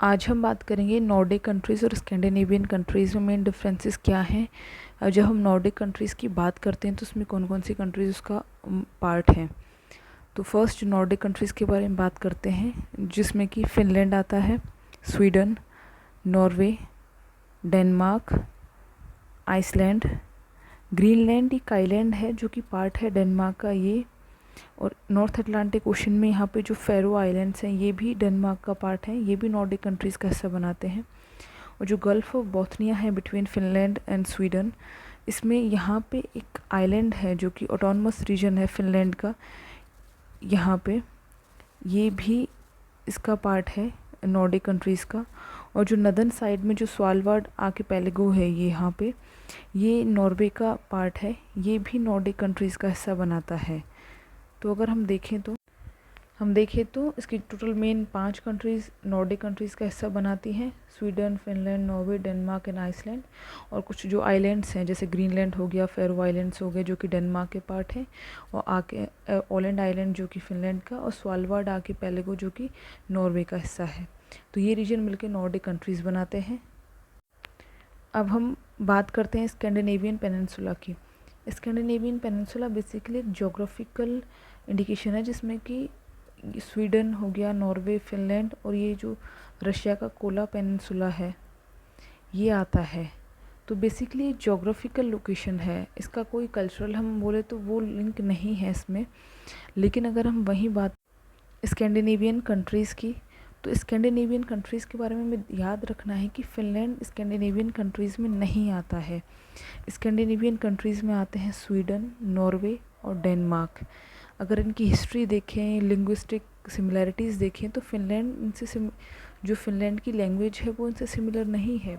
आज हम बात करेंगे नॉर्डिक कंट्रीज़ और स्कैंडिनेवियन कंट्रीज़ में मेन डिफरेंसेस क्या हैं। जब हम नॉर्डिक कंट्रीज़ की बात करते हैं तो उसमें कौन कौन सी कंट्रीज़ उसका पार्ट हैं। तो फर्स्ट नॉर्डिक कंट्रीज़ के बारे में बात करते हैं, जिसमें कि फिनलैंड आता है, Sweden, Norway, Denmark, Iceland, Greenland एक आइलैंड है जो कि पार्ट है डेनमार्क का ये, और नॉर्थ अटलांटिक ओशन में यहाँ पे जो फेरो आइलैंड्स हैं ये भी डेनमार्क का पार्ट है, ये भी नॉर्डिक कंट्रीज़ का हिस्सा बनाते हैं। और जो गल्फ ऑफ बोथनिया है बिटवीन फिनलैंड एंड स्वीडन, इसमें यहाँ पे एक आइलैंड है जो कि ऑटोनमस रीजन है फिनलैंड का, यहाँ पे ये भी इसका पार्ट है नॉर्डिक कंट्रीज़ का। और जो नदर्न साइड में जो स्वालबार्ड आर्किपेलागो है ये यहाँ पे, ये नॉर्वे का पार्ट है, ये भी नॉर्डिक कंट्रीज़ का हिस्सा बनाता है। तो अगर हम देखें तो इसकी total main 5 countries Nordic countries का हिस्सा बनाती हैं, Sweden, Finland, Norway, Denmark and Iceland. और कुछ जो आइलैंड्स हैं जैसे ग्रीनलैंड हो गया, फेरो आइलैंड्स हो गए जो कि डेनमार्क के पार्ट हैं, और ऑलैंड आइलैंड जो कि फिनलैंड का, और स्वालबार्ड आर्किपेलागो जो कि नॉर्वे का हिस्सा है। तो ये रीजन मिलकर नॉर्डिक कंट्रीज़ बनाते हैं। अब हम बात करते हैं स्कैंडिनेवियन पेनिनसुला की। स्कैंडिनेवियन पेनिनसुला बेसिकली एक जोग्राफिकल इंडिकेशन है जिसमें कि स्वीडन हो गया, नॉर्वे, फिनलैंड और ये जो रशिया का कोला पेनिनसुला है ये आता है। तो बेसिकली जोग्राफिकल लोकेशन है, इसका कोई कल्चरल हम बोले तो वो लिंक नहीं है इसमें। लेकिन अगर हम वहीं बात स्कैंडिनेवियन कंट्रीज़ की, तो स्कैंडिनेवियन कंट्रीज़ के बारे में हमें याद रखना है कि फिनलैंड स्कैंडिनेवियन कंट्रीज़ में नहीं आता है। स्कैंडिनेवियन कंट्रीज़ में आते हैं स्वीडन, नॉर्वे और डेनमार्क। अगर इनकी हिस्ट्री देखें, लिंग्विस्टिक सिमिलैरिटीज़ देखें, तो फिनलैंड इनसे जो फिनलैंड की लैंग्वेज है वो इनसे सिमिलर नहीं है।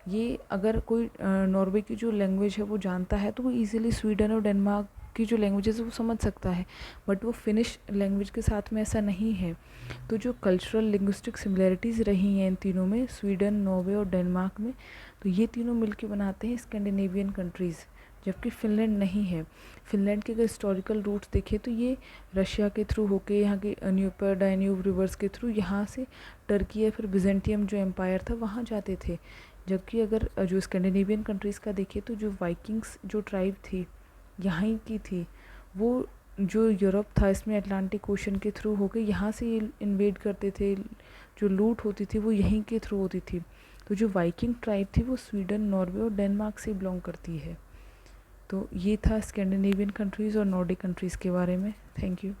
ये अगर कोई नॉर्वे की जो लैंग्वेज है वो जानता है तो वो इजीली स्वीडन और डेनमार्क की जो लैंग्वेजेस है वो समझ सकता है, बट वो फिनिश लैंग्वेज के साथ में ऐसा नहीं है। तो जो कल्चरल लिंग्विस्टिक सिमिलैरिटीज़ रही हैं इन तीनों में, स्वीडन, नॉर्वे और डेनमार्क में, तो ये तीनों मिलके बनाते हैं स्कैंडिनेवियन कंट्रीज़, जबकि फिनलैंड नहीं है। फिनलैंड के अगर हिस्टोरिकल रूट्स देखें तो ये रशिया के थ्रू होके यहाँ के न्यूपर डायन्यूब रिवर्स के थ्रू यहाँ से टर्की या फिर बिजेंटियम जो एम्पायर था वहाँ जाते थे। जबकि अगर जो स्कैंडिनेवियन कंट्रीज़ का देखें तो जो वाइकिंग्स जो ट्राइब थी यहाँ की थी, वो जो यूरोप था इसमें अटलांटिक ओशन के थ्रू होके यहाँ से ये इन्वेड करते थे, जो लूट होती थी वो यहीं के थ्रू होती थी। तो जो वाइकिंग ट्राइब थी वो स्वीडन, नॉर्वे और डेनमार्क से बिलोंग करती है। तो ये था स्कैंडिनेवियन कंट्रीज़ और नॉर्डिक कंट्रीज़ के बारे में। Thank you.